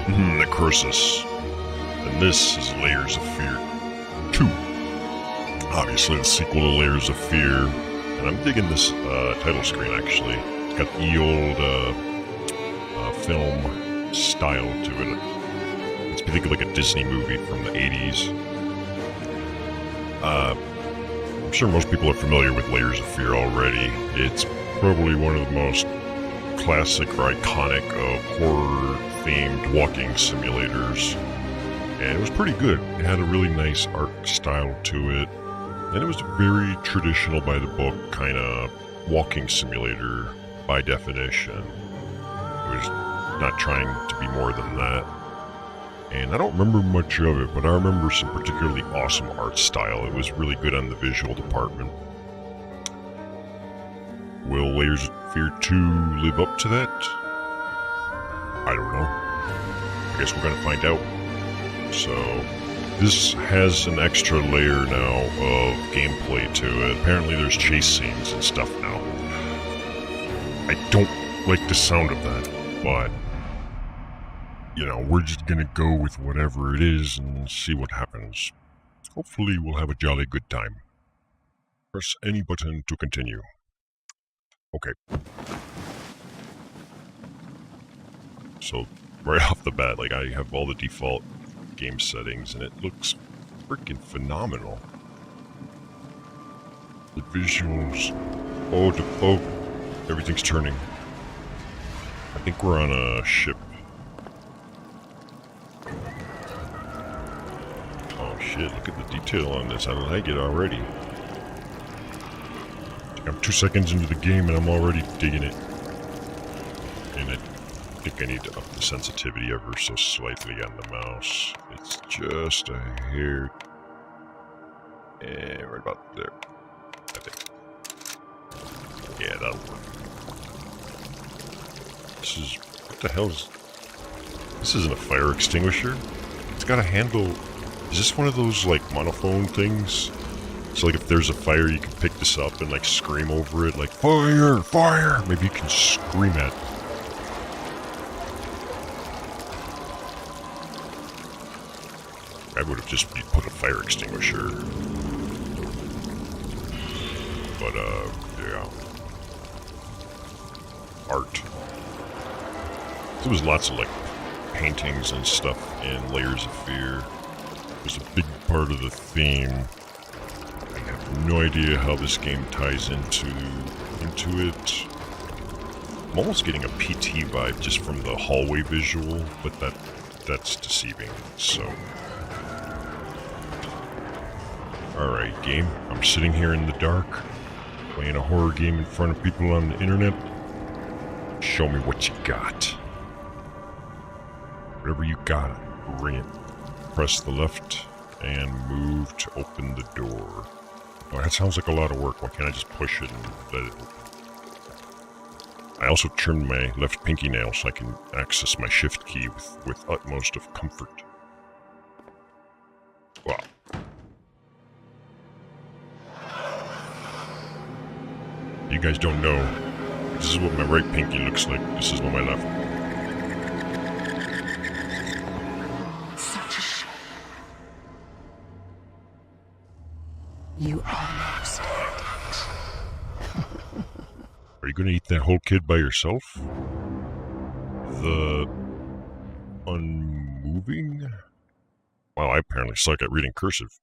Necroxix, and this is Layers of Fear 2. Obviously the sequel to Layers of Fear, and I'm digging this title screen actually. It's got the old film style to it. It's basically like a Disney movie from the 80s. I'm sure most people are familiar with Layers of Fear already. It's probably one of the most classic or iconic of horror-themed walking simulators, and it was pretty good. It had a really nice art style to it, and it was a very traditional, by-the-book kind of walking simulator by definition. It was not trying to be more than that, and I don't remember much of it, but I remember some particularly awesome art style. It was really good on the visual department. Will Layers of Fear 2 live up to that? I don't know. I guess we're gonna find out. So, this has an extra layer now of gameplay to it. Apparently there's chase scenes and stuff now. I don't like the sound of that, but, you know, we're just gonna go with whatever it is and see what happens. Hopefully we'll have a jolly good time. Press any button to continue. Okay. So, right off the bat, like, I have all the default game settings, and it looks freaking phenomenal. The visuals, everything's turning. I think we're on a ship. Oh shit, look at the detail on this. I like it already. I'm 2 seconds into the game and I'm already digging it. And I think I need to up the sensitivity ever so slightly on the mouse. It's just a hair. And right about there, I think. Yeah, that'll work. This is, what the hell is, this isn't a fire extinguisher. It's got a handle. Is this one of those like monophone things? So like if there's a fire, you can pick this up and like scream over it, like fire, fire. Maybe you can scream at. I would have just put a fire extinguisher. But yeah. Art. There was lots of like paintings and stuff in Layers of Fear. It was a big part of the theme. I have no idea how this game ties into it. I'm almost getting a PT vibe just from the hallway visual, but that's deceiving. So, all right, game. I'm sitting here in the dark, playing a horror game in front of people on the internet. Show me what you got. Whatever you got, bring it. Press the left and move to open the door. Oh, that sounds like a lot of work. Why can't I just push it and let it open? I also trimmed my left pinky nail so I can access my shift key with utmost of comfort. Wow. You guys don't know. This is what my right pinky looks like. This is what my left. Such a shame. You almost had it. Are you gonna eat that whole kid by yourself? The unmoving? Wow, I apparently suck at reading cursive.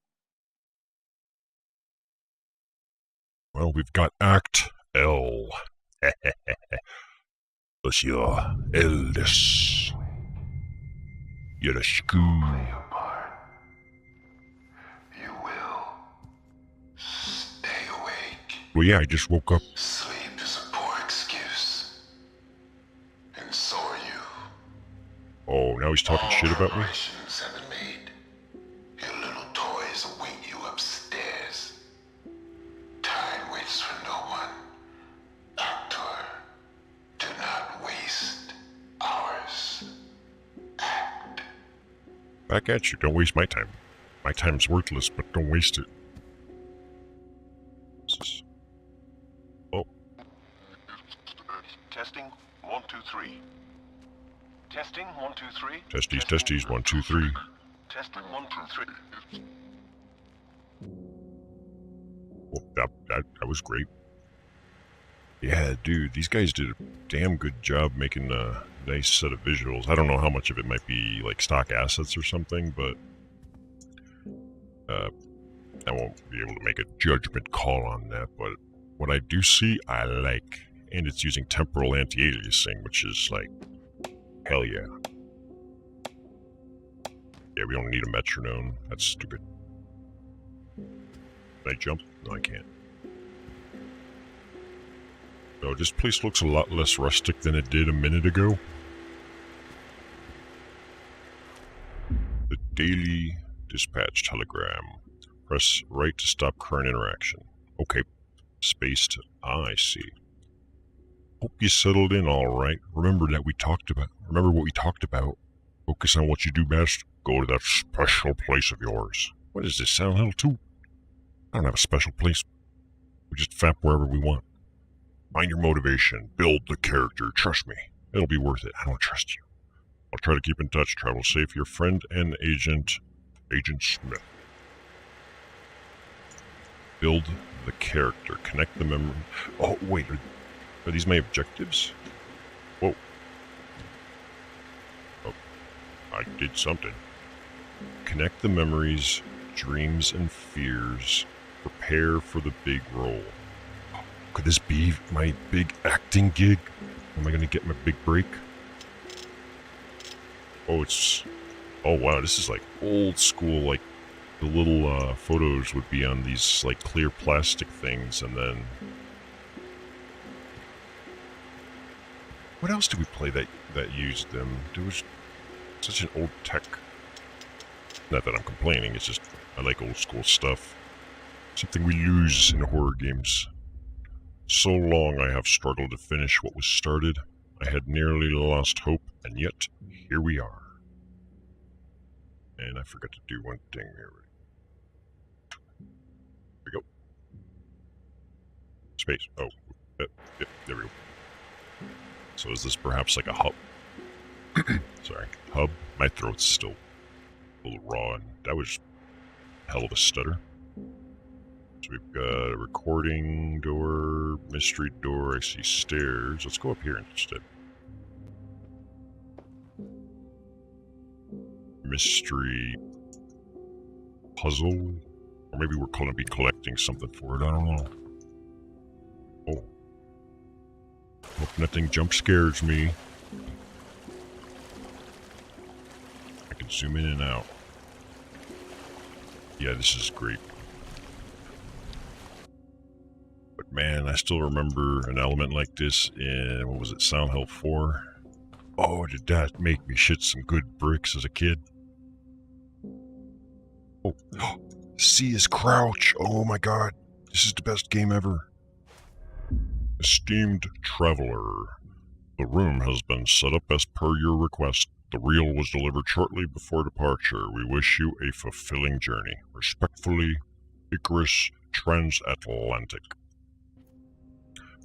Well, we've got Act L. Monsieur Eldest. You're a school. You will stay awake. Well, yeah, I just woke up. Sleep is a poor excuse. And so are you. Oh, now he's talking shit about me? Preparations have been made. Your little toys await you upstairs. Time waits for no one. Actor, do not waste ours. Act. Back at you. Don't waste my time. My time's worthless, but don't waste it. Oh. Testing 1 2 3. Testing 1 1, 2, 3. Testes, 1, 2, 3. Testing 1, 2, 3. Well, that was great. Yeah, dude, these guys did a damn good job making a nice set of visuals. I don't know how much of it might be like stock assets or something, but I won't be able to make a judgment call on that. But what I do see, I like. And it's using temporal anti-aliasing, which is like, hell yeah. Yeah, we don't need a metronome. That's stupid. Can I jump? No, I can't. So this place looks a lot less rustic than it did a minute ago. The Daily Dispatch Telegram. Press right to stop current interaction. Okay. Space to... I see. Hope you settled in all right. Remember what we talked about. Focus on what you do best. Go to that special place of yours. What is this, Silent Hill 2? I don't have a special place. We just fap wherever we want. Find your motivation. Build the character. Trust me. It'll be worth it. I don't trust you. I'll try to keep in touch. Travel safe. Your friend and Agent Smith. Build the character. Connect the memory. Oh, wait. Are these my objectives? Whoa. Oh. I did something. Connect the memories, dreams, and fears. Prepare for the big role. Could this be my big acting gig? Am I going to get my big break? Oh, oh wow, this is like old school, like the little photos would be on these like clear plastic things, and then... What else did we play that used them? There was such an old tech. Not that I'm complaining, it's just I like old school stuff. Something we lose in horror games. So long I have struggled to finish what was started. I had nearly lost hope, and yet here we are. And I forgot to do one thing here. There we go. Space. Oh, yep, there we go. So is this perhaps like a hub? Sorry, hub? My throat's still a little raw, and that was a hell of a stutter. So we've got a recording door, mystery door, I see stairs. Let's go up here instead. Mystery puzzle? Or maybe we're going to be collecting something for it, I don't know. Oh. Hope nothing jump scares me. I can zoom in and out. Yeah, this is great. But man, I still remember an element like this in, what was it, Silent Hill 4? Oh, did that make me shit some good bricks as a kid? Oh, see his crouch. Oh my god, this is the best game ever. Esteemed traveler, the room has been set up as per your request. The reel was delivered shortly before departure. We wish you a fulfilling journey. Respectfully, Icarus Transatlantic.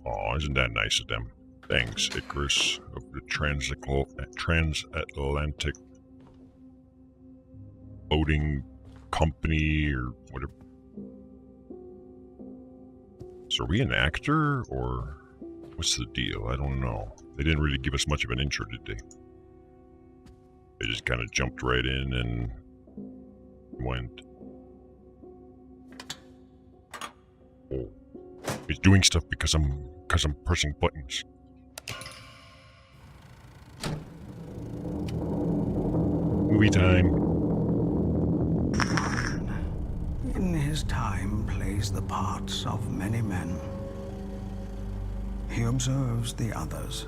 Aw, isn't that nice of them? Thanks, Icarus of the Transatlantic Boating Company, or whatever. So are we an actor, or what's the deal? I don't know. They didn't really give us much of an intro, did they? They just kind of jumped right in and went. Oh. It's doing stuff because I'm pressing buttons. Movie time. In his time plays the parts of many men. He observes the others,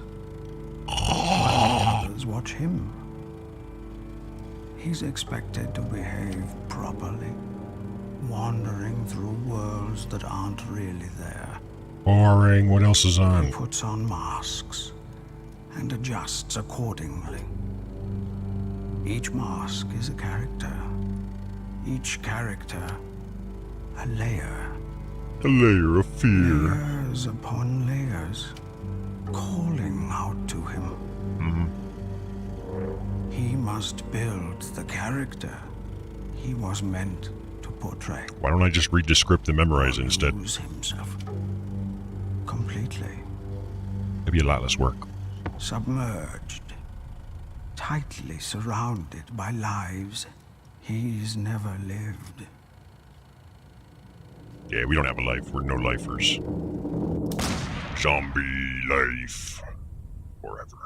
while the others watch him. He's expected to behave properly, wandering through worlds that aren't really there. Boring. What else is on? He puts on masks and adjusts accordingly. Each mask is a character. Each character, a layer. A layer of fear. Layers upon layers, calling out to him. must build the character he was meant to portray. Why don't I just read the script and memorize it instead? Lose himself completely. It'd be a lot less work. Submerged, tightly surrounded by lives he's never lived. Yeah, we don't have a life. We're no-lifers. Zombie life. Forever.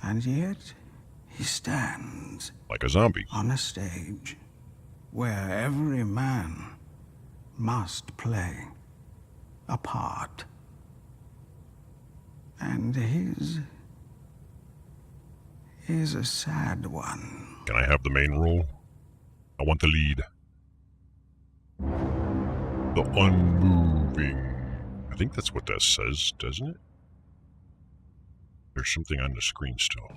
And yet, he stands Like a zombie. on a stage where every man must play a part. And his is a sad one. Can I have the main role? I want the lead. The unmoving. I think that's what that says, doesn't it? There's something on the screen still.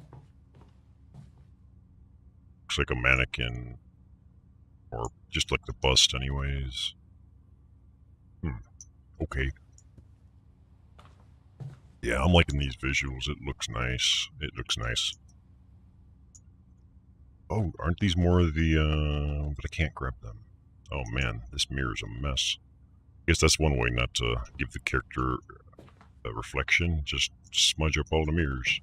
Looks like a mannequin. Or just like the bust anyways. Okay. Yeah, I'm liking these visuals. It looks nice. It looks nice. Oh, aren't these more of the, but I can't grab them. Oh man, this mirror's a mess. I guess that's one way not to give the character a reflection. Just smudge up all the mirrors.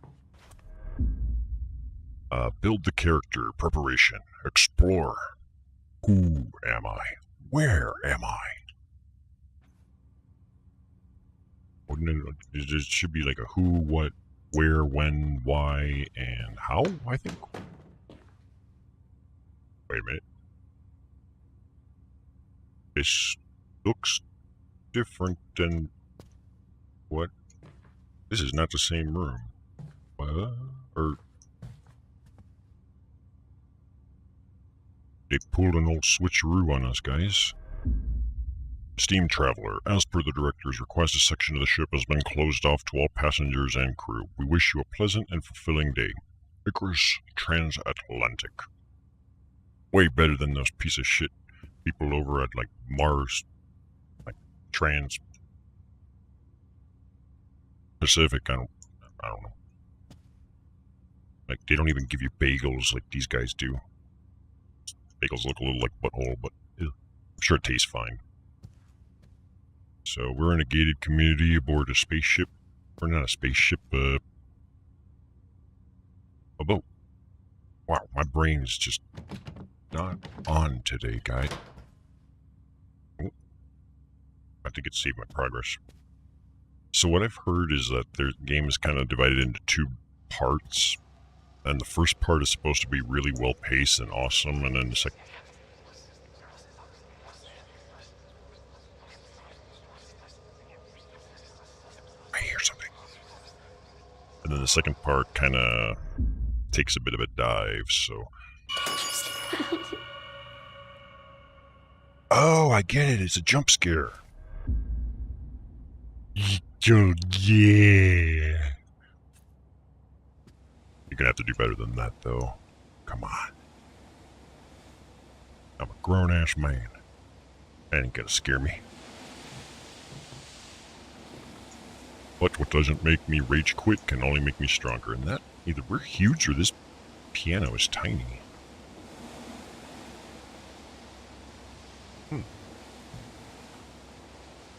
Build the character. Preparation. Explore. Who am I? Where am I? It should be like a who, what, where, when, why, and how, I think. Wait a minute. This looks different than... What? This is not the same room. Or... They pulled an old switcheroo on us, guys. Esteemed traveler, as per the director's request, a section of the ship has been closed off to all passengers and crew. We wish you a pleasant and fulfilling day. Icarus Transatlantic. Way better than those piece of shit people over at, like, Mars. Like, Pacific, I don't know. Like, they don't even give you bagels like these guys do. Bagels look a little like butthole, but I'm sure it tastes fine. So we're in a gated community aboard a spaceship. Or not a spaceship, a boat. Wow, my brain's just not on today, guy. Oh, I think it saved my progress. So what I've heard is that their game is kind of divided into two parts. And the first part is supposed to be really well paced and awesome, and then the second... I hear something. And then the second part kind of takes a bit of a dive, so... Oh, I get it. It's a jump scare. Yeah. You're gonna have to do better than that, though. Come on. I'm a grown-ass man. That ain't gonna scare me. But what doesn't make me rage quit can only make me stronger, and that either we're huge or this piano is tiny.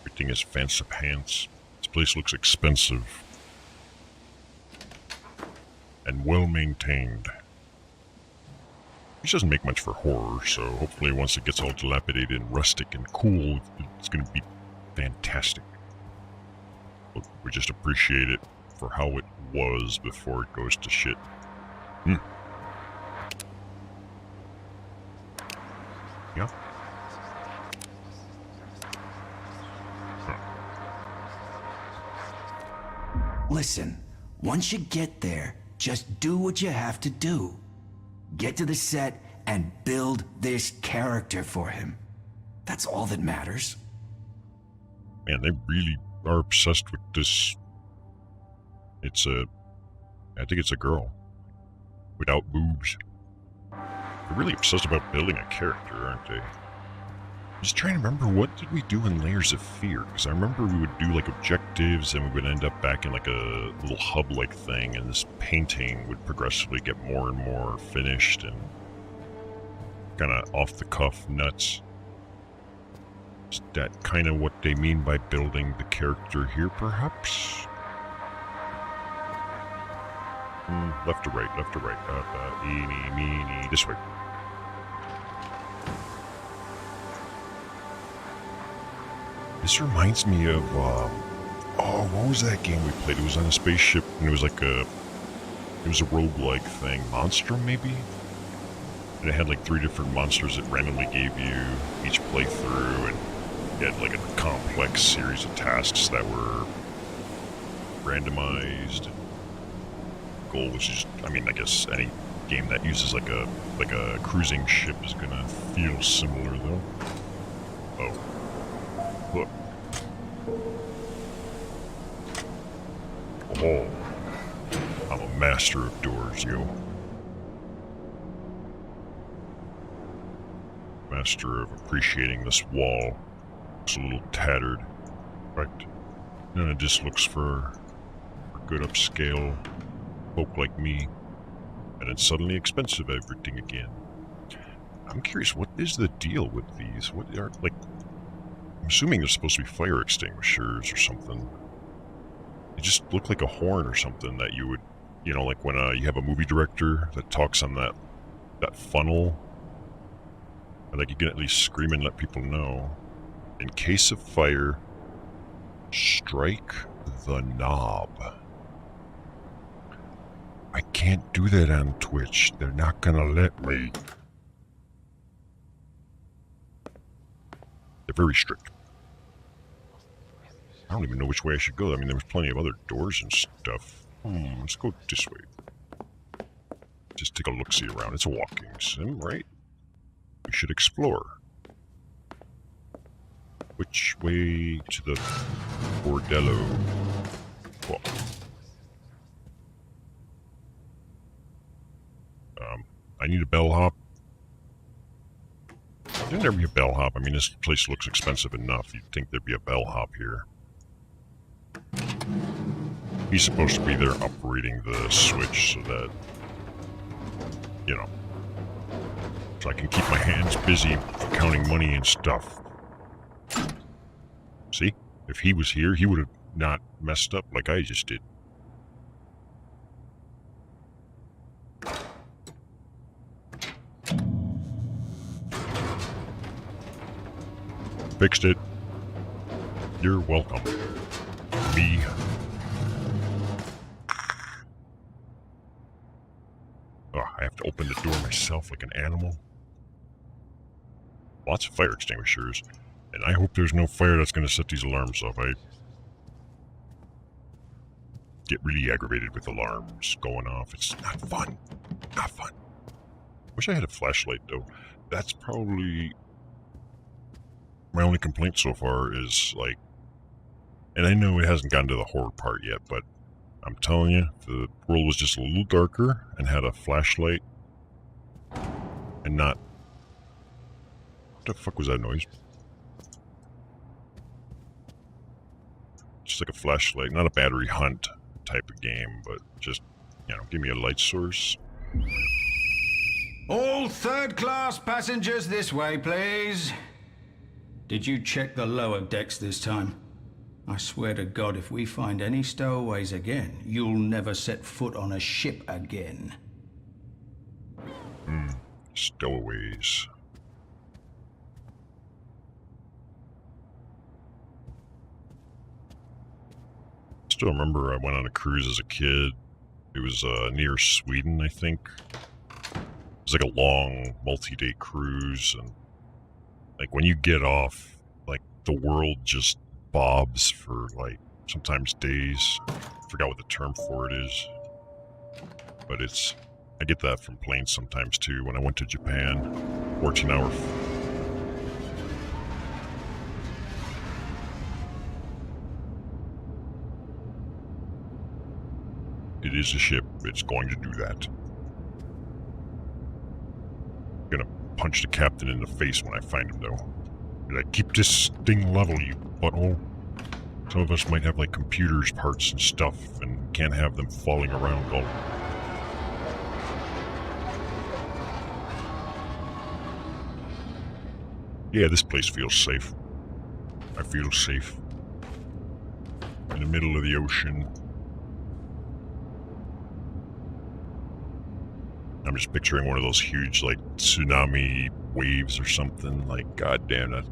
Everything is fancy pants. This place looks expensive. And well maintained. This doesn't make much for horror, so hopefully once it gets all dilapidated and rustic and cool, it's gonna be fantastic. But we just appreciate it for how it was before it goes to shit. Yeah. Listen, once you get there, just do what you have to do. Get to the set and build this character for him. That's all that matters. Man, they really are obsessed with this. I think it's a girl. Without boobs. They're really obsessed about building a character, aren't they? Just trying to remember, what did we do in Layers of Fear? Because I remember we would do like objectives and we would end up back in like a little hub-like thing, and this painting would progressively get more and more finished and kind of off-the-cuff nuts. Is that kind of what they mean by building the character here, perhaps? Left to right, left to right. Eeny, meeny, this way. This reminds me of, oh, what was that game we played? It was on a spaceship, and it was like it was a roguelike thing. Monstrum, maybe? And it had like 3 different monsters that randomly gave you each playthrough, and you had like a complex series of tasks that were randomized. Goal was just, I mean, I guess any game that uses like a cruising ship is gonna feel similar, though. Oh. Look. Oh. I'm a master of doors, yo. Master of appreciating this wall. It's a little tattered. Right. And it just looks for good upscale folk like me. And it's suddenly expensive everything again. I'm curious, what is the deal with these? What are, like, I'm assuming they're supposed to be fire extinguishers or something. They just look like a horn or something that you would, you know, like when you have a movie director that talks on that funnel. And like you can at least scream and let people know. In case of fire, strike the knob. I can't do that on Twitch. They're not gonna let me. They're very strict. I don't even know which way I should go. I mean, there was plenty of other doors and stuff. Let's go this way. Just take a look-see around. It's a walking sim, right? We should explore. Which way to the bordello? Well, I need a bellhop. There'd never be a bellhop. I mean, this place looks expensive enough. You'd think there'd be a bellhop here. He's supposed to be there operating the switch so that, you know, so I can keep my hands busy counting money and stuff. See? If he was here, he would have not messed up like I just did. Fixed it. You're welcome. Me. Oh, I have to open the door myself like an animal. Lots of fire extinguishers. And I hope there's no fire that's going to set these alarms off. I get really aggravated with alarms going off. It's not fun. Not fun. Wish I had a flashlight, though. That's probably my only complaint so far is, like, and I know it hasn't gotten to the horror part yet, but I'm telling you, if the world was just a little darker and had a flashlight and not... What the fuck was that noise? Just like a flashlight, not a battery hunt type of game, but just, you know, give me a light source. All third-class passengers this way, please. Did you check the lower decks this time? I swear to God, if we find any stowaways again, you'll never set foot on a ship again. Stowaways. Still remember I went on a cruise as a kid. It was near Sweden, I think. It was like a long, multi-day cruise, and like when you get off, like the world just bobs for like sometimes days. I forgot what the term for it is, but I get that from planes sometimes too. When I went to Japan, 14-hour. It is a ship. It's going to do that. I'm gonna punch the captain in the face when I find him, though. Like, keep this thing level, you butthole. Some of us might have, like, computers, parts, and stuff, and can't have them falling around all... Yeah, this place feels safe. I feel safe. In the middle of the ocean. I'm just picturing one of those huge, like, tsunami waves or something. Like, goddamn, like,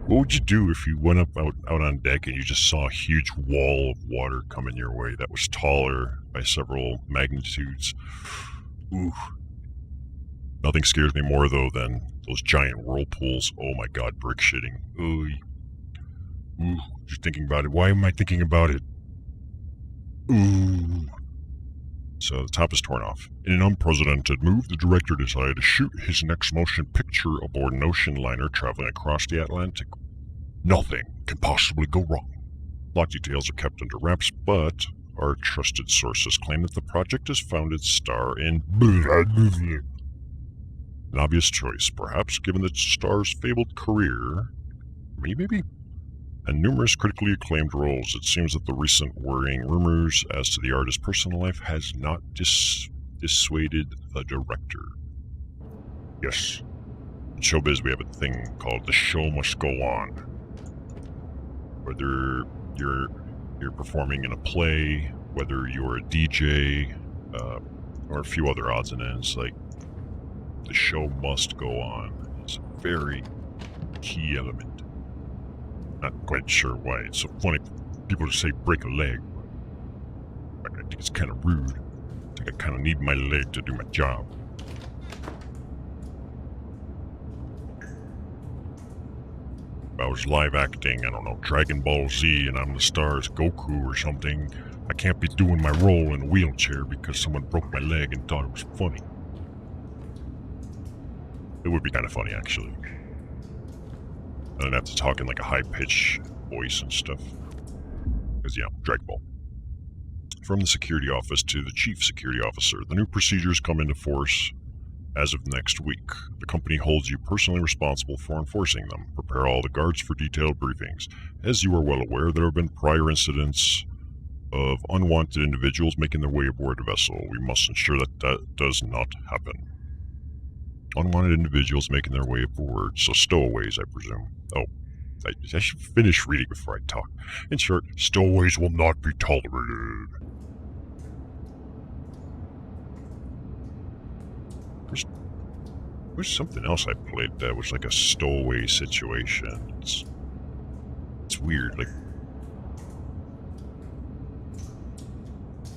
what would you do if you went up out on deck and you just saw a huge wall of water coming your way that was taller by several magnitudes? Ooh. Nothing scares me more, though, than those giant whirlpools. Oh my god, brick shitting. Ooh. Ooh, just thinking about it. Why am I thinking about it? Ooh. So the top is torn off. In an unprecedented move, the director decided to shoot his next motion picture aboard an ocean liner traveling across the Atlantic. Nothing can possibly go wrong. Plot details are kept under wraps, but our trusted sources claim that the project has found its star in an obvious choice, perhaps, given the star's fabled career. Maybe? And numerous critically acclaimed roles. It seems that the recent worrying rumors as to the artist's personal life has not dissuaded the director. Yes. In showbiz, we have a thing called the show must go on. Whether you're performing in a play, whether you're a DJ, or a few other odds and ends, like, the show must go on. It's a very key element. Not quite sure why it's so funny for people to say break a leg. I think it's kind of rude. I think I kind of need my leg to do my job. If I was live acting, I don't know, Dragon Ball Z and I'm the star's Goku or something, I can't be doing my role in a wheelchair because someone broke my leg and thought it was funny. It would be kind of funny, actually. I don't have to talk in like a high-pitched voice and stuff. Because, yeah, Dragon Ball. From the security office to the chief security officer, the new procedures come into force as of next week. The company holds you personally responsible for enforcing them. Prepare all the guards for detailed briefings. As you are well aware, there have been prior incidents of unwanted individuals making their way aboard the vessel. We must ensure that that does not happen. Unwanted individuals making their way aboard, so stowaways, I presume. Oh, I should finish reading before I talk. In short, stowaways will not be tolerated. There's something else I played that was like a stowaway situation. It's weird, like...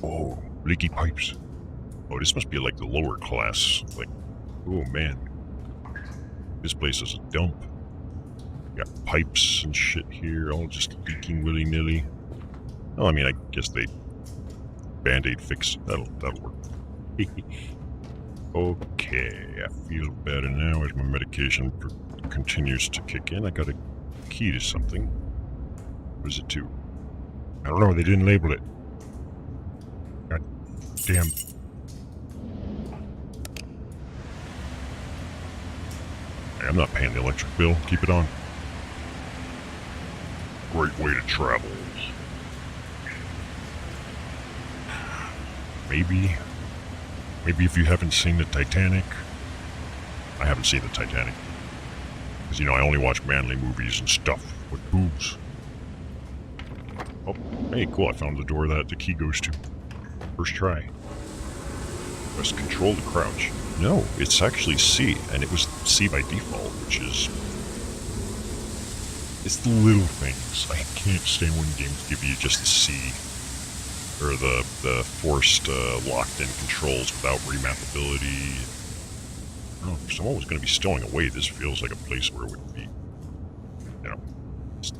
Oh, leaky pipes. Oh, this must be like the lower class, like... Oh man, this place is a dump. Got pipes and shit here, all just leaking willy-nilly. Well, I mean, I guess they Band-Aid fix. That'll work. Okay, I feel better now as my medication continues to kick in. I got a key to something. What is it to? I don't know. They didn't label it. God damn. I'm not paying the electric bill. Keep it on. Great way to travel. Maybe if you haven't seen the Titanic. I haven't seen the Titanic. Because, you know, I only watch manly movies and stuff with boobs. Oh, hey, cool. I found the door that the key goes to. First try. Press control to crouch. No, it's actually C, and it was C by default, which is... It's the little things. I can't stand when games give you just the C, or the forced locked-in controls without remappability. I don't know, if someone was going to be stowing away, this feels like a place where it would be, you know,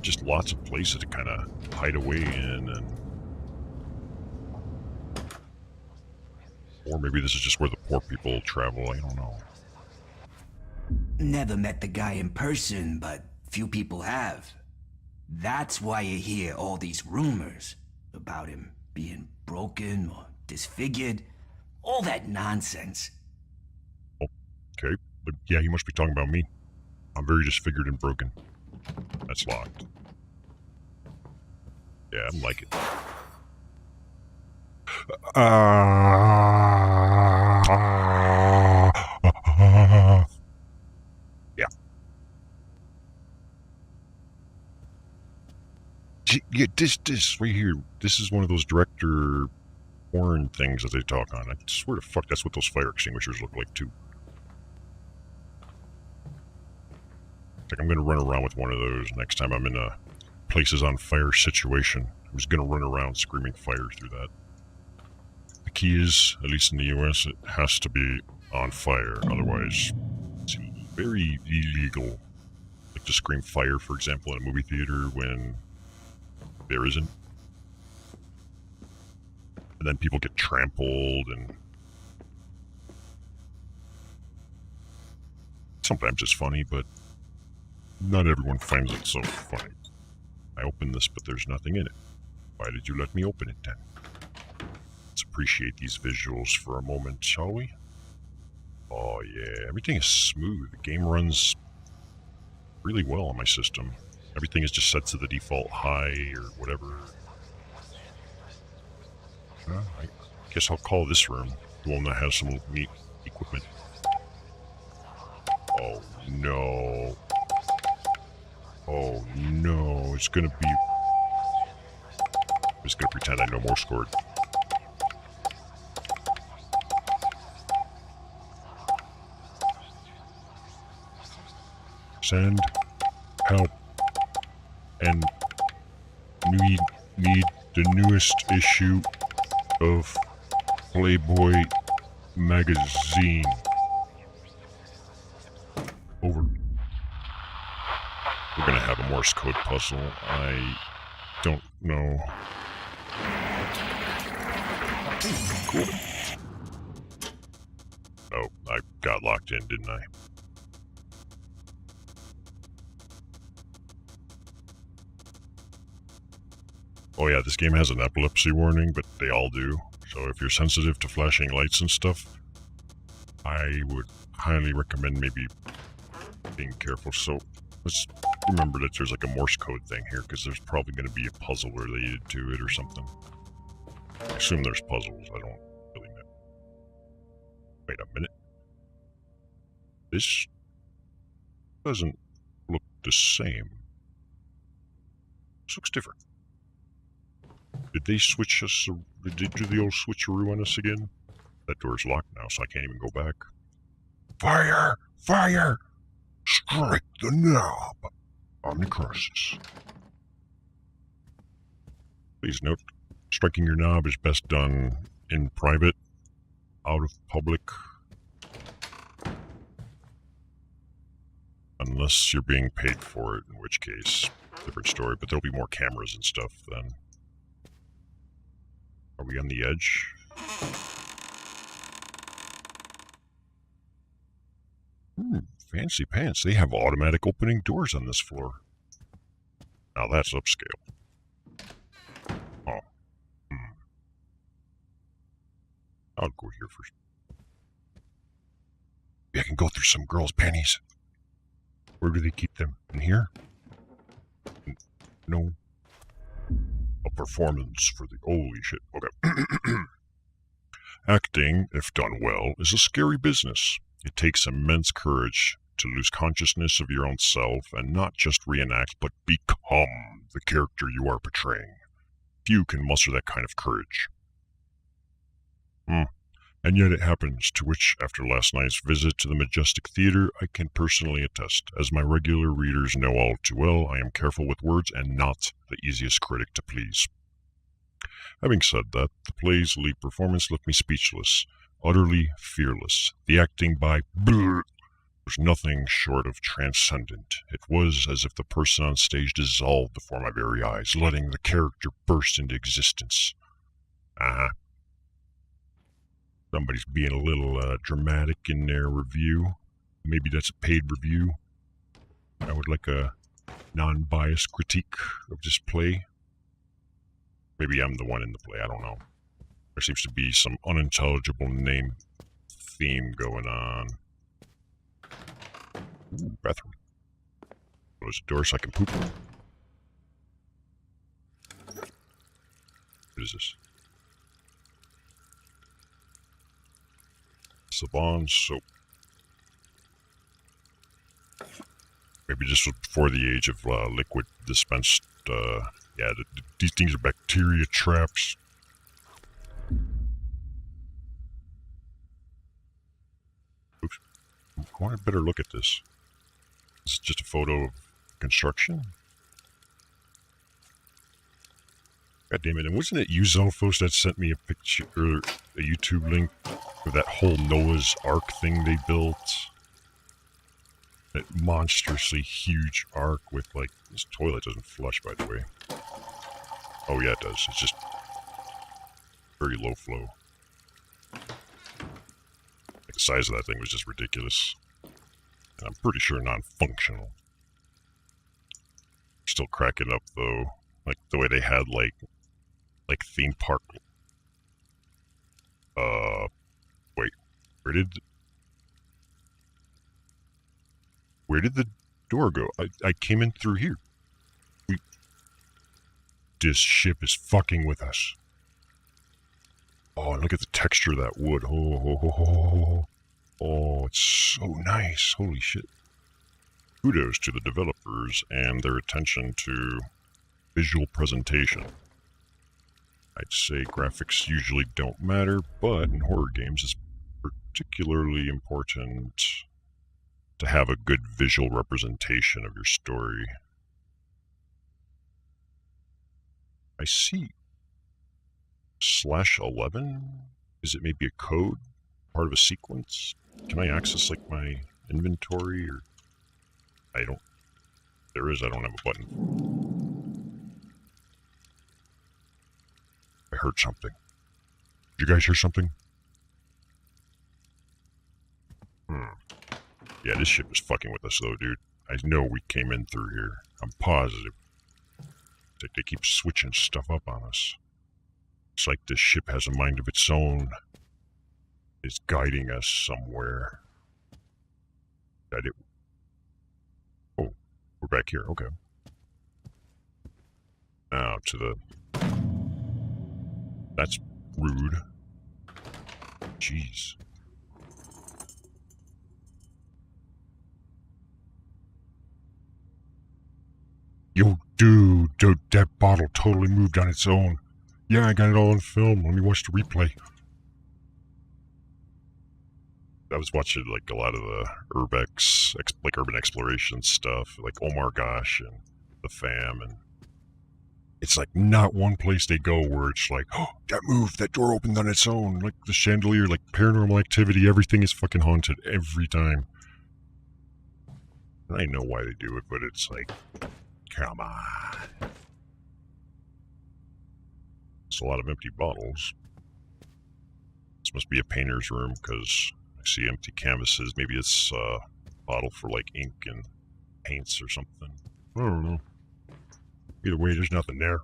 just lots of places to kind of hide away in, and... Or maybe this is just where the poor people travel, I don't know. Never met the guy in person, but few people have. That's why you hear all these rumors about him being broken or disfigured. All that nonsense. Okay, but yeah, you must be talking about me. I'm very disfigured and broken. That's locked. Yeah, I'm like it. Yeah. Yeah, this right here. This is one of those director porn things that they talk on. I swear to fuck, that's what those fire extinguishers look like too. Like I'm gonna run around with one of those next time I'm in a places on fire situation. I'm just gonna run around screaming fire through that. The key is, at least in the US, it has to be on fire. Otherwise, it's very illegal. Like to scream fire, for example, in a movie theater when there isn't. And then people get trampled and sometimes it's funny, but not everyone finds it so funny. I opened this, but there's nothing in it. Why did you let me open it then? Let's appreciate these visuals for a moment, shall we? Oh yeah, everything is smooth. The game runs really well on my system. Everything is just set to the default high or whatever. I guess I'll call this room the one that has some neat equipment. Oh no. Oh no, it's gonna be... I'm just gonna pretend I know Morse code. Send help and need the newest issue of Playboy magazine. Over. We're gonna have a Morse code puzzle. I don't know. Cool. Oh, I got locked in, didn't I? Oh yeah, this game has an epilepsy warning, but they all do. So if you're sensitive to flashing lights and stuff, I would highly recommend maybe being careful. So let's remember that there's like a Morse code thing here, because there's probably going to be a puzzle related to it or something. I assume there's puzzles, I don't really know. Wait a minute. This doesn't look the same. This looks different. Did they switch us? Did they do the old switcheroo on us again? That door's locked now, so I can't even go back. Fire! Fire! Strike the knob on Necroxix. Please note, striking your knob is best done in private, out of public. Unless you're being paid for it, in which case, different story, but there'll be more cameras and stuff then. Are we on the edge? Fancy pants. They have automatic opening doors on this floor. Now that's upscale. Oh. I'll go here first. Maybe I can go through some girls' panties. Where do they keep them? In here? No. A performance for the... Holy shit. Okay. Acting, if done well, is a scary business. It takes immense courage to lose consciousness of your own self and not just reenact, but become the character you are portraying. Few can muster that kind of courage. And yet it happens, to which, after last night's visit to the Majestic Theater, I can personally attest. As my regular readers know all too well, I am careful with words and not the easiest critic to please. Having said that, the play's lead performance left me speechless, utterly fearless. The acting by was nothing short of transcendent. It was as if the person on stage dissolved before my very eyes, letting the character burst into existence. Somebody's being a little dramatic in their review. Maybe that's a paid review. I would like a non-biased critique of this play. Maybe I'm the one in the play, I don't know. There seems to be some unintelligible name theme going on. Ooh, bathroom. Close the door so I can poop. What is this? Savon soap. Maybe this was before the age of liquid dispensed. Yeah, these things are bacteria traps. Oops. I want a better look at this. This is just a photo of construction. God damn it, and wasn't it you, Zelfos, that sent me a picture, or a YouTube link of that whole Noah's Ark thing they built? That monstrously huge ark with, like, this toilet doesn't flush, by the way. Oh yeah, it does. It's just very low flow. Like, the size of that thing was just ridiculous. And I'm pretty sure non-functional. Still cracking up, though. Like, the way they had, like theme park. Wait. Where did the door go? I came in through here. This ship is fucking with us. Oh, and look at the texture of that wood. Oh, it's so nice. Holy shit. Kudos to the developers and their attention to visual presentation. I'd say graphics usually don't matter, but in horror games it's particularly important to have a good visual representation of your story. I see /11? Is it maybe a code? Part of a sequence? Can I access, like, my inventory, or... I don't... There is, I don't have a button. I heard something. Did you guys hear something? Yeah, this ship is fucking with us, though, dude. I know we came in through here. I'm positive. They keep switching stuff up on us. It's like this ship has a mind of its own. It's guiding us somewhere. Oh, we're back here. Okay. Now to the... That's rude. Jeez. Yo, dude, that bottle totally moved on its own. Yeah, I got it all on film. Let me watch the replay. I was watching, like, a lot of the urbex, like, urban exploration stuff, like Omar Gosh and The Fam, and it's like not one place they go where it's like, oh, that moved, that door opened on its own, like the chandelier, like Paranormal Activity, everything is fucking haunted every time. And I know why they do it, but it's like, come on. It's a lot of empty bottles. This must be a painter's room, because I see empty canvases. Maybe it's a bottle for, like, ink and paints or something. I don't know. Either way, there's nothing there.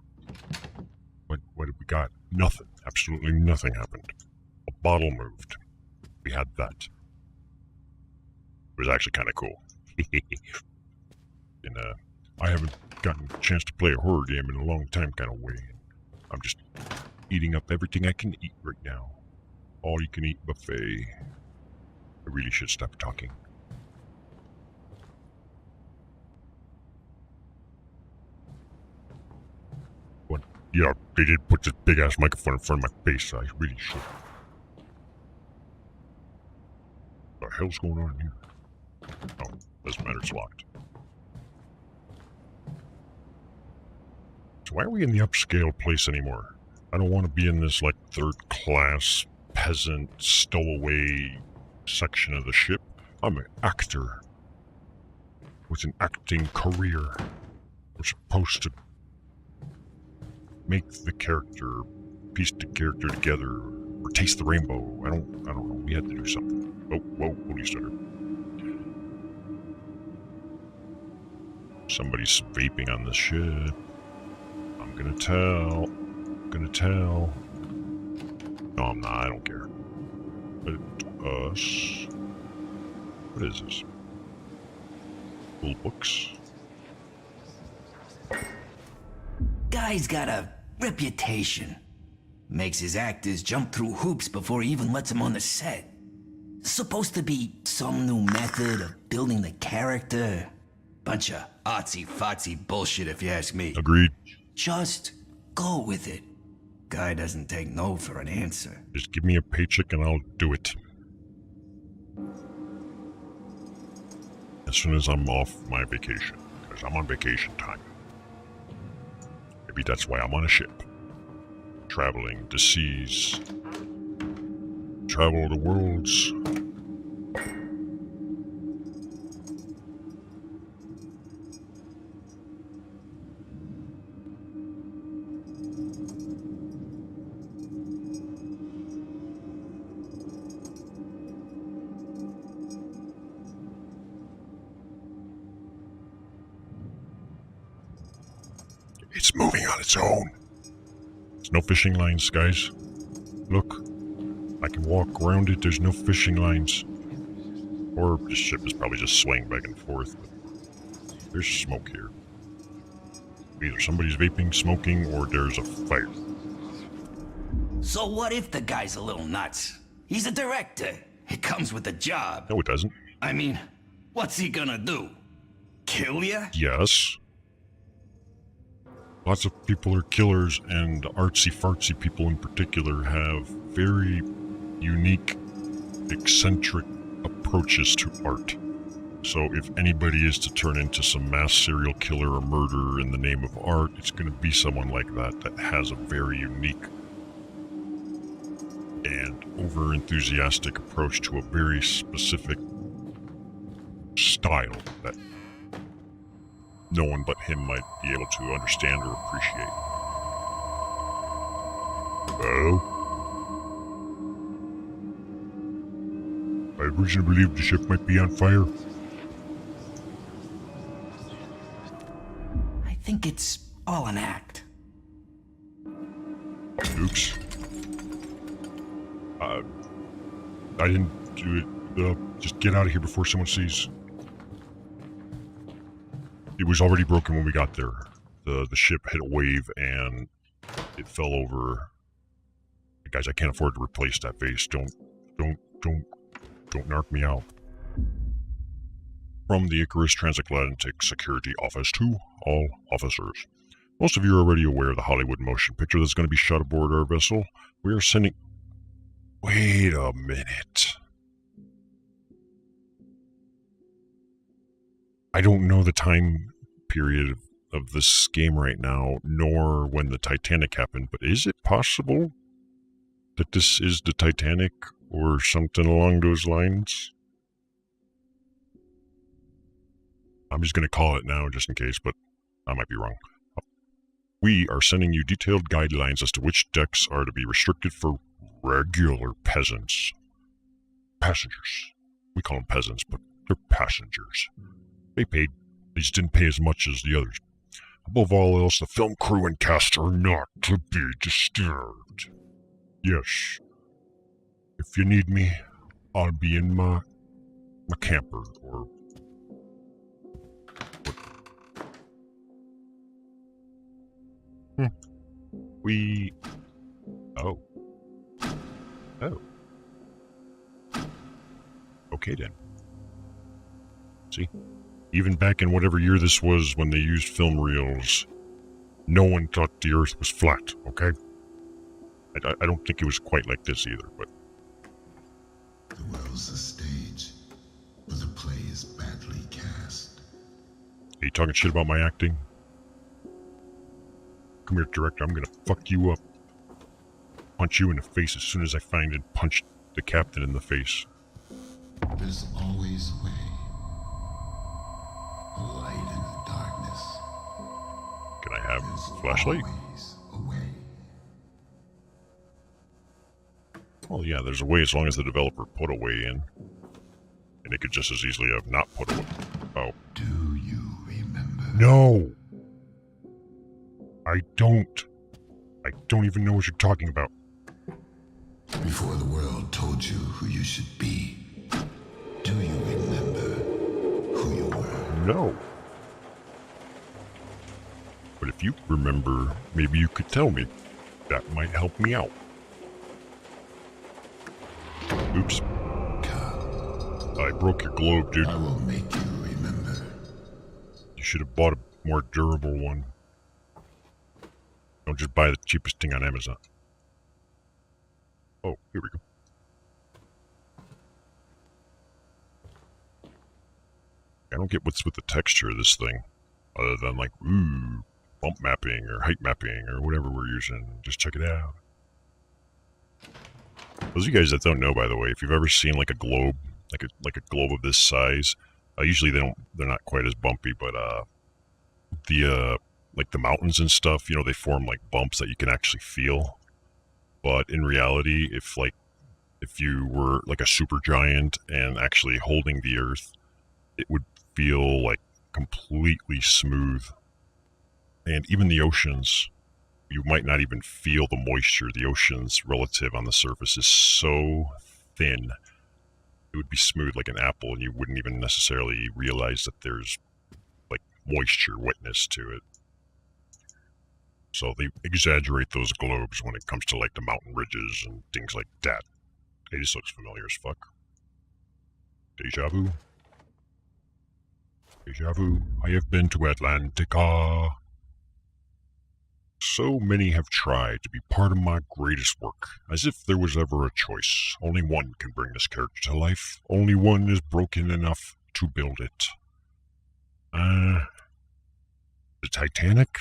What did we got? Nothing. Absolutely nothing happened. A bottle moved. We had that. It was actually kind of cool. And, I haven't gotten a chance to play a horror game in a long time kind of way. I'm just eating up everything I can eat right now. All you can eat buffet. I really should stop talking. What? Yeah, they did put this big ass microphone in front of my face, so I really should. What the hell's going on here? Oh, doesn't matter, it's locked. So why are we in the upscale place anymore? I don't want to be in this, like, third-class, peasant, stowaway section of the ship. I'm an actor with an acting career. We're supposed to make the character, piece the character together, or taste the rainbow. I don't know. We had to do something. Oh, whoa, holy stutter. Somebody's vaping on this ship. I'm gonna tell. No, I'm not. I don't care. But us. What is this? Cool books. guy's got a reputation. Makes his actors jump through hoops before he even lets them on the set. Supposed to be some new method of building the character. Bunch of artsy-fartsy bullshit if you ask me. Agreed. Just go with it. Guy doesn't take no for an answer. Just give me a paycheck and I'll do it. As soon as I'm off my vacation. Because I'm on vacation time. Maybe that's why I'm on a ship. Traveling the seas. Travel the worlds. It's moving on its own. There's no fishing lines, guys. Look. I can walk around it, there's no fishing lines. Or this ship is probably just swaying back and forth. But there's smoke here. Either somebody's vaping, smoking, or there's a fire. So what if the guy's a little nuts? He's a director. It comes with the job. No, it doesn't. I mean, what's he gonna do? Kill ya? Yes. Lots of people are killers, and artsy-fartsy people in particular have very unique, eccentric approaches to art. So if anybody is to turn into some mass serial killer or murderer in the name of art, it's going to be someone like that has a very unique and over-enthusiastic approach to a very specific style that no one but him might be able to understand or appreciate. Well, I have reason to believe the ship might be on fire. I think it's all an act. Oops. I didn't do it. Just get out of here before someone sees. It was already broken when we got there. The ship hit a wave and it fell over. Guys, I can't afford to replace that vase. Don't narc me out. From the Icarus Transatlantic Security Office to all officers. Most of you are already aware of the Hollywood motion picture that's going to be shot aboard our vessel. We are sending... Wait a minute. I don't know the time period of this game right now, nor when the Titanic happened, but is it possible that this is the Titanic or something along those lines? I'm just going to call it now just in case, but I might be wrong. We are sending you detailed guidelines as to which decks are to be restricted for regular peasants. Passengers. We call them peasants, but they're passengers. They paid. They just didn't pay as much as the others. Above all else, the film crew and cast are not to be disturbed. Yes. If you need me, I'll be in my camper, or... We... Oh. Oh. Okay then. See? Even back in whatever year this was when they used film reels, no one thought the Earth was flat, okay? I don't think it was quite like this either, but... The world's a stage, but the play is badly cast. Are you talking shit about my acting? Come here, director, I'm gonna fuck you up. Punch you in the face as soon as I find and punch the captain in the face. There's always a way. A light in the darkness. Can I have There's a flashlight? always a way. Well, yeah, there's a way as long as the developer put a way in. And it could just as easily have not put a way. Oh. Do you remember? No! I don't. I don't even know what you're talking about. Before the world told you who you should be, do you remember who you were? No. But If you remember, maybe you could tell me. That might help me out. Oops. I broke your globe, dude. I will make you remember. You should have bought a more durable one. Don't just buy the cheapest thing on Amazon. Oh, here we go. I don't get what's with the texture of this thing. Other than like, ooh, bump mapping or height mapping or whatever we're using. Just check it out. Those of you guys that don't know, by the way, if you've ever seen like a globe, like a globe of this size, usually they're not quite as bumpy, but like the mountains and stuff, you know, they form like bumps that you can actually feel. But in reality, if you were like a supergiant and actually holding the Earth, it would feel like completely smooth. And even the oceans, you might not even feel the moisture. The ocean's relative on the surface is so thin. It would be smooth like an apple, and you wouldn't even necessarily realize that there's like moisture, wetness to it. So they exaggerate those globes when it comes to like the mountain ridges and things like that. Hey, this looks familiar as fuck. Deja vu. Deja vu. I have been to Atlantica. So many have tried to be part of my greatest work, as if there was ever a choice. Only one can bring this character to life. Only one is broken enough to build it. The Titanic?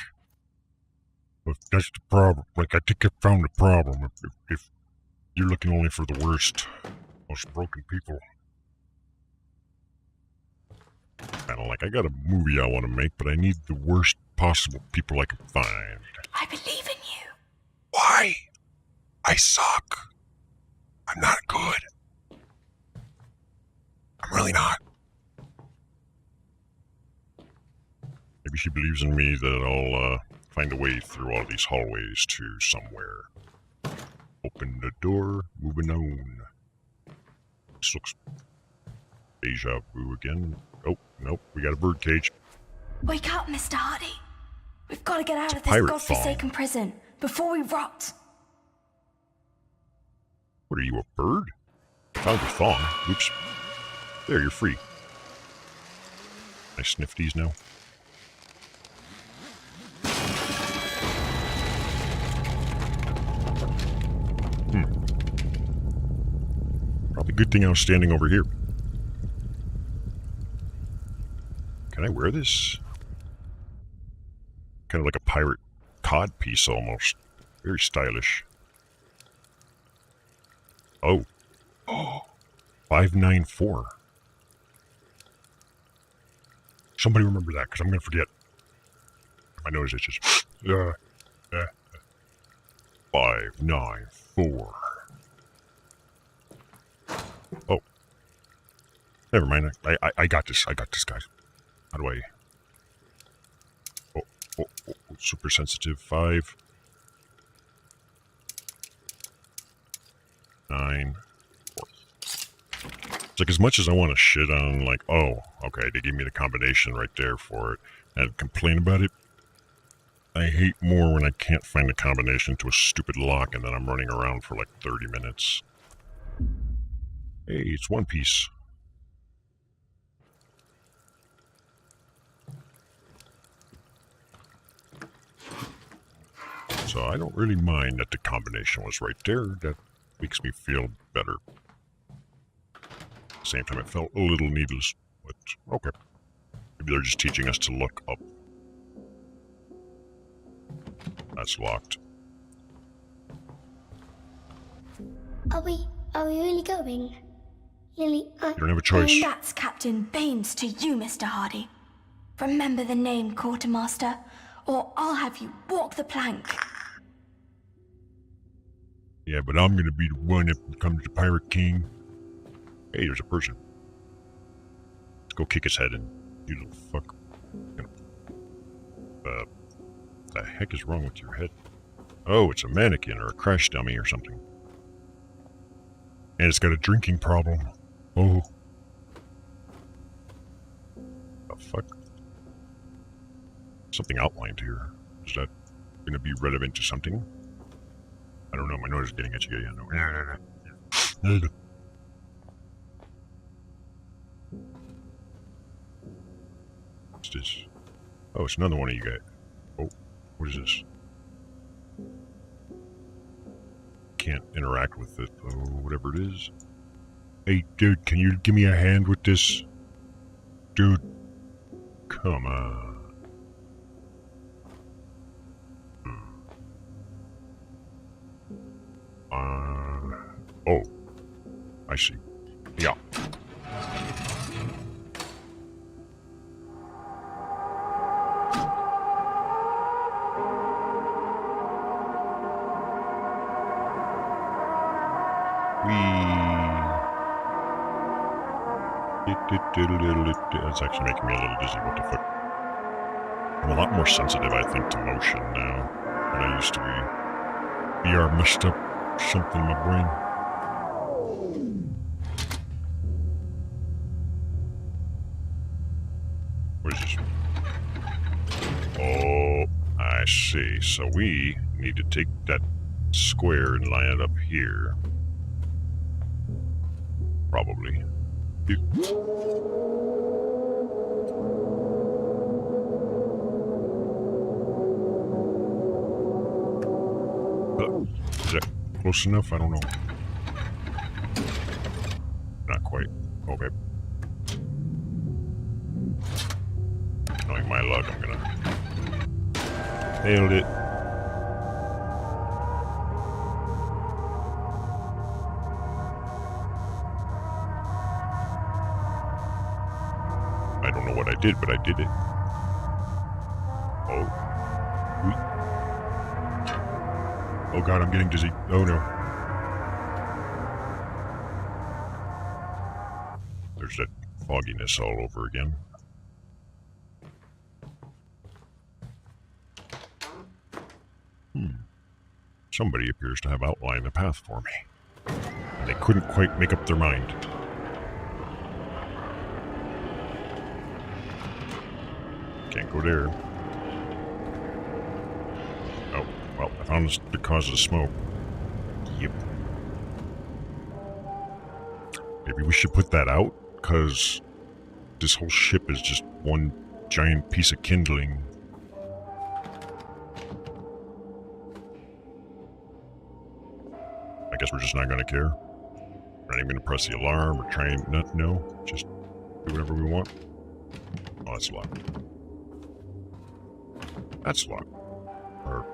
If that's the problem, like I think I found the problem. If you're looking only for the worst, most broken people. Kinda like, I got a movie I want to make, but I need the worst possible people I can find. I believe in you. Why? I suck. I'm not good. I'm really not. Maybe she believes in me that I'll find a way through all these hallways to somewhere. Open the door, moving on. This looks deja vu again. Oh, nope, we got a bird cage. Wake up, Mr. Hardy. We've got to get out It's a of this pirate godforsaken prison before we rot. What are you, a bird? Found your thong. Oops. There, you're free. Can I sniff these now? Probably good thing I was standing over here. Can I wear this? Kind of like a pirate cod piece almost. Very stylish. Oh. 594. Somebody remember that, because I'm going to forget. My nose itches. 594. Oh. Never mind. I got this. I got this, guys. How do I... Oh, super sensitive. 5... 9... 4. It's like, as much as I want to shit on, like, oh, okay, they gave me the combination right there for it, and complain about it, I hate more when I can't find the combination to a stupid lock and then I'm running around for like 30 minutes. Hey, it's One Piece. So I don't really mind that the combination was right there. That makes me feel better. At the same time, it felt a little needless, but okay. Maybe they're just teaching us to look up. That's locked. Are we really going? Lily, You don't have a choice. That's Captain Baines to you, Mr. Hardy. Remember the name, Quartermaster, or I'll have you walk the plank. Yeah, but I'm gonna be the one if it comes to Pirate King. Hey, there's a person. Let's go kick his head in. You little fuck. The heck is wrong with your head? Oh, it's a mannequin or a crash dummy or something. And it's got a drinking problem. Oh. The fuck? Something outlined here. Is that going to be relevant to something? I don't know. My nose is getting itchy again. No. What's this? Oh, it's another one of you guys. Oh, what is this? Can't interact with it. Oh, whatever it is. Hey, dude, can you give me a hand with this? Dude, come on. Oh, I see. Yeah. That's actually making me a little dizzy. What the fuck? I'm a lot more sensitive, I think, to motion now than I used to be. VR messed up something in my brain. What is this? Oh, I see. So we need to take that square and line it up here. Probably. Is that close enough? I don't know. Not quite. Okay. Knowing my luck, I'm gonna... Nailed it. I don't know what I did, but I did it. Oh. Oh god, I'm getting dizzy. Oh no. There's that fogginess all over again. Somebody appears to have outlined the path for me. And they couldn't quite make up their mind. Can't go there. Oh, well, I found the cause of the smoke. Yep. Maybe we should put that out, because this whole ship is just one giant piece of kindling. I guess we're just not going to care. We're not even going to press the alarm or try and not know. Just do whatever we want. Oh, that's locked. That's locked. Or...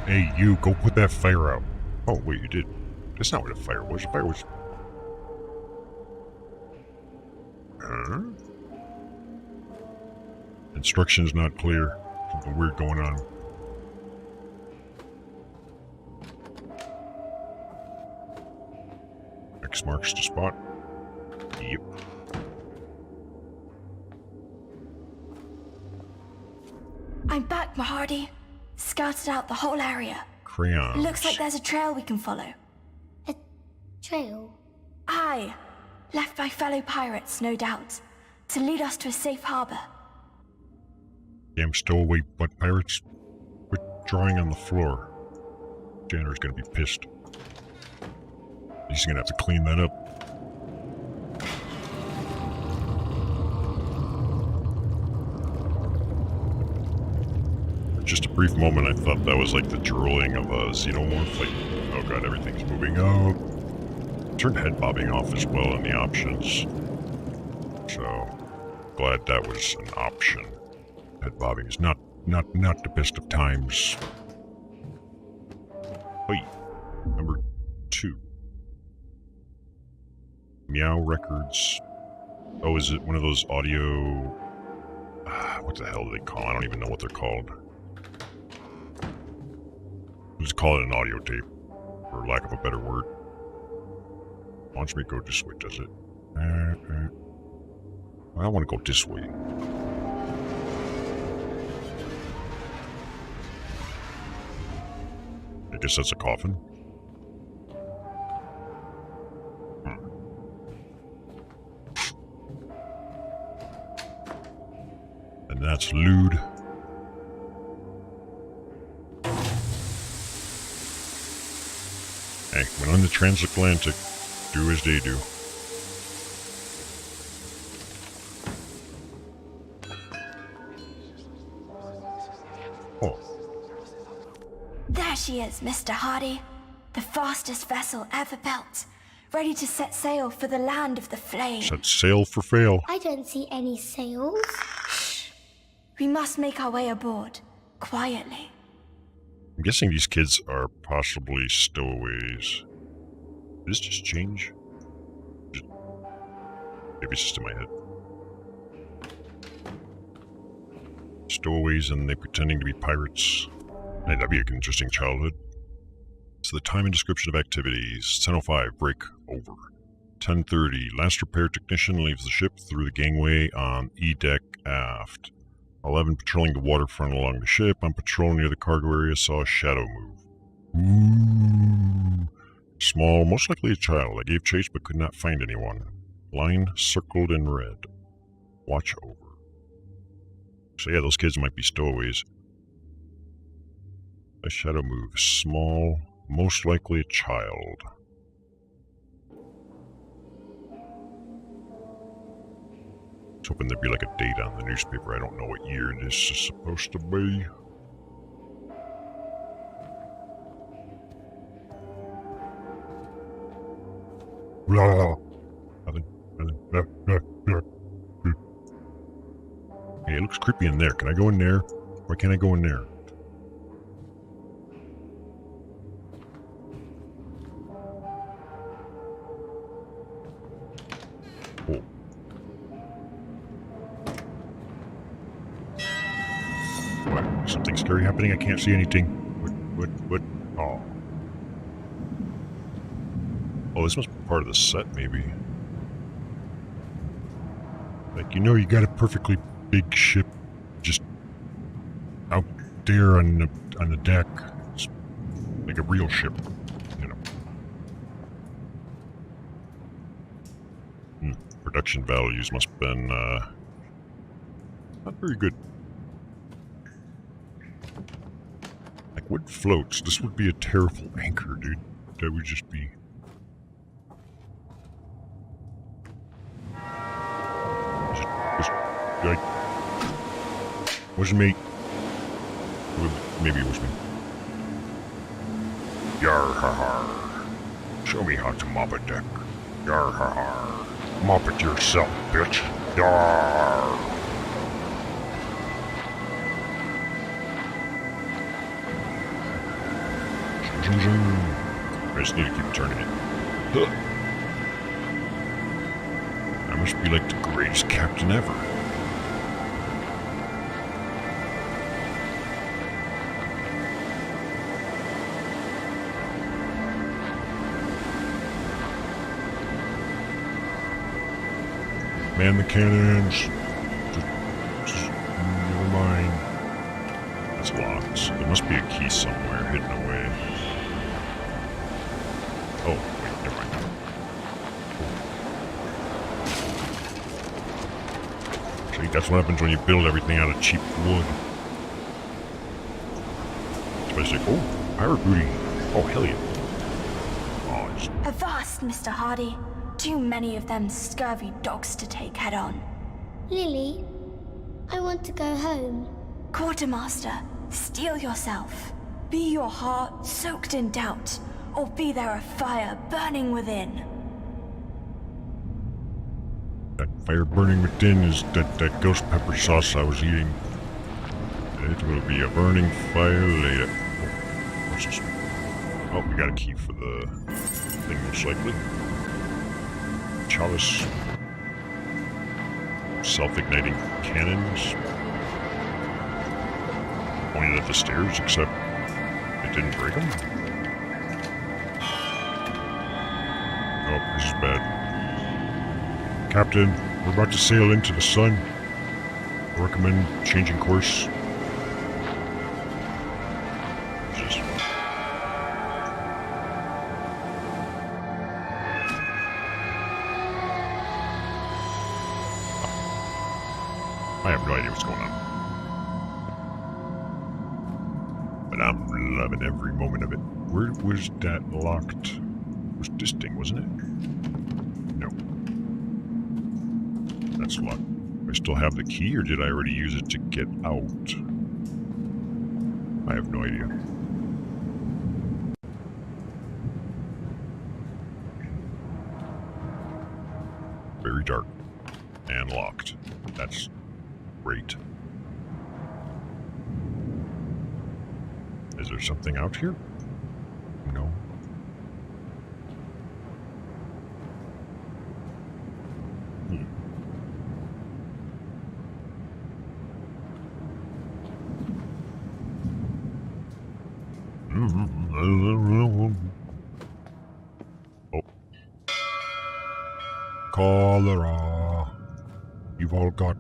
Hey, you, go put that fire out. Oh, wait, you did. That's not what the fire was. The fire was... Huh? Instructions not clear. Something weird going on. X marks the spot. Yep. I'm back, Mahadi. Scouted out the whole area. Crayons. Looks like there's a trail we can follow. A trail? Aye. Left by fellow pirates, no doubt. To lead us to a safe harbor. Damn stowaway butt pirates. Quit drawing on the floor. Janitor's gonna be pissed. He's gonna have to clean that up. For just a brief moment, I thought that was like the drooling of a xenomorph. Like, oh god, everything's moving up. Turn head bobbing off as well in the options. So, glad that was an option. Head bobbing is not the best of times. Wait, number 2. Meow Records. Oh, is it one of those audio... what the hell do they call it? I don't even know what they're called. Let's call it an audio tape, for lack of a better word. Wants me to go this way, does it? I want to go this way. I guess that's a coffin. that's lewd. Hey, when on the transatlantic, do as they do. Oh, There she is, Mr. Hardy. The fastest vessel ever built. Ready to set sail for the land of the flame. set sail for fail. I don't see any sails. We must make our way aboard. Quietly. I'm guessing these kids are possibly stowaways. Did this just change? Maybe it's just in my head. Stowaways and they pretending to be pirates. Hey, that'd be an interesting childhood. So the time and description of activities. 10:05, break over. 10:30, last repair technician leaves the ship through the gangway on E-deck aft. 11, patrolling the waterfront along the ship. On patrol near the cargo area, saw a shadow move. Ooh. Small, most likely a child. I gave chase but could not find anyone. Line circled in red. Watch over. So yeah, those kids might be stowaways. A shadow move. Small, most likely a child. I was hoping there'd be like a date on the newspaper. I don't know what year this is supposed to be. Blah. Nothing. Blah, blah, blah. Hey, it looks creepy in there. Can I go in there? Why can't I go in there? Oh. What? Something scary happening? I can't see anything. What? Oh. Oh, this must be part of the set, maybe. Like, you got a perfectly big ship just out there on the deck. It's like a real ship, Production values must have been, not very good. Like, wood floats. This would be a terrible anchor, dude. That would just be... Like, wasn't me. Maybe it was me. Yar ha ha. Show me how to mop a deck. Yar ha ha. Mop it yourself, bitch. Yar. Zoom, zoom, zoom. I just need to keep turning it. Huh. I must be like the greatest captain ever. Man the cannons. Just never mind. That's locked. So there must be a key somewhere hidden away. Oh, wait, never mind. See, that's what happens when you build everything out of cheap wood. Especially, oh, pirate booty. Oh, hell yeah. Oh, it's... Avast, Mr. Hardy. Too many of them scurvy dogs to take head on. Lily, I want to go home. Quartermaster, steel yourself. Be your heart soaked in doubt, or be there a fire burning within. That fire burning within is that ghost pepper sauce I was eating. It will be a burning fire later. Oh, what's this? Oh, we got a key for the thing, most likely. Chalice. Self-igniting cannons. Pointed at the stairs, except it didn't break them. Oh, this is bad. Captain, we're about to sail into the sun. I recommend changing course. Just... I have no idea what's going on. I'm loving every moment of it. Where was that locked? It was this thing, wasn't it? No. That's locked. I still have the key, or did I already use it to get out? I have no idea. Very dark. And locked. That's great. Is there something out here? No. Oh. Cholera. You've all got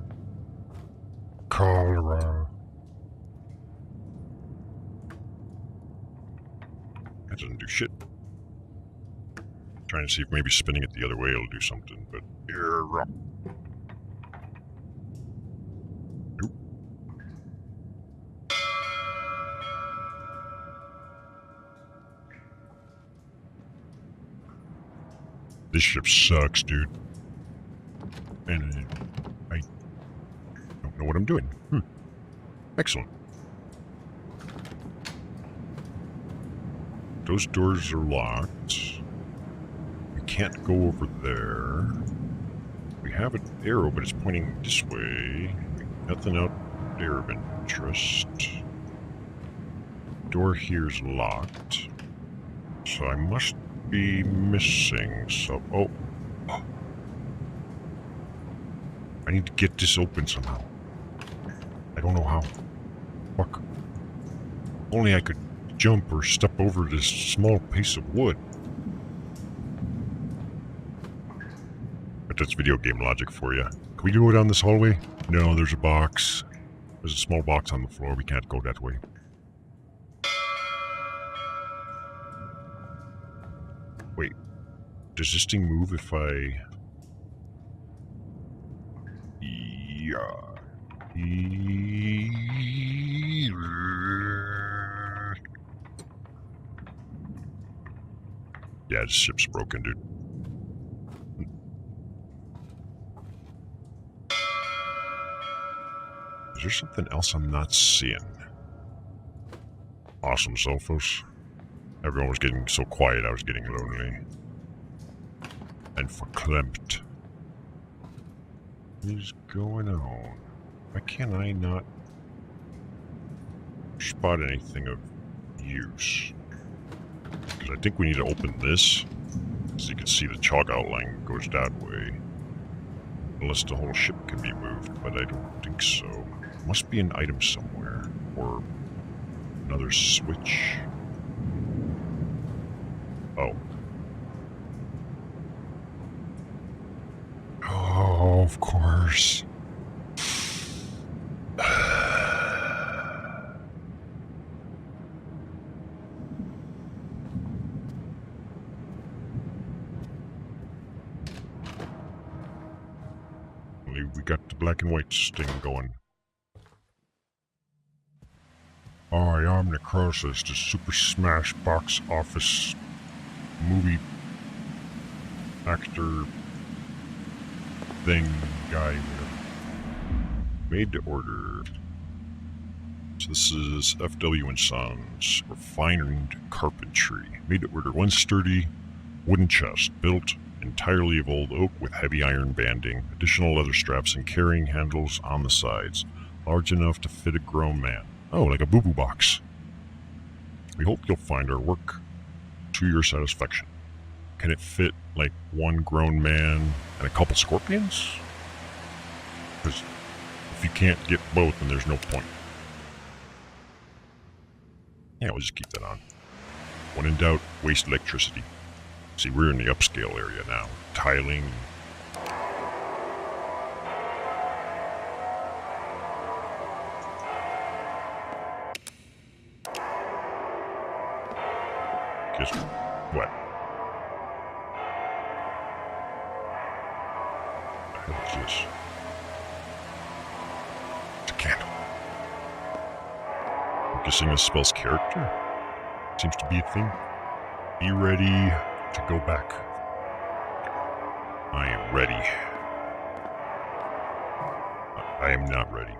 cholera. That doesn't do shit. Trying to see if maybe spinning it the other way will do something, but... Nope. This ship sucks, dude. And I don't know what I'm doing. Excellent. Those doors are locked. We can't go over there. We have an arrow, but it's pointing this way. Nothing out there of interest. Door here's locked. So I must be missing some... Oh. I need to get this open somehow. I don't know how. Fuck. Only I could jump or step over this small piece of wood. But that's video game logic for you. Can we do it down this hallway? No, there's a box. There's a small box on the floor. We can't go that way. Wait. Does this thing move if I... Yeah, this ship's broken, dude. Is there something else I'm not seeing? Awesome, Zelphos. Everyone was getting so quiet, I was getting lonely. And verklempt. What is going on? Why can't I not spot anything of use? Because I think we need to open this. As you can see, the chalk outline goes that way. Unless the whole ship can be moved, but I don't think so. Must be an item somewhere. Or another switch. Oh. Oh, of course. We got the black and white sting going. I am Necroxix, the Super Smash box office movie actor thing guy. Made to order. So this is FW & Sons Refined Carpentry. Made to order. One sturdy wooden chest built entirely of old oak with heavy iron banding, additional leather straps and carrying handles on the sides, large enough to fit a grown man. Oh, like a boo-boo box. We hope you'll find our work to your satisfaction. Can it fit like one grown man and a couple scorpions? Because if you can't get both, then there's no point. Yeah, we'll just keep that on. When in doubt, waste electricity. See, we're in the upscale area now. Tiling. Guess what? What the hell is this? It's a candle. focusing on spell's character. Seems to be a thing. Be ready to go back. I am ready. I am not ready.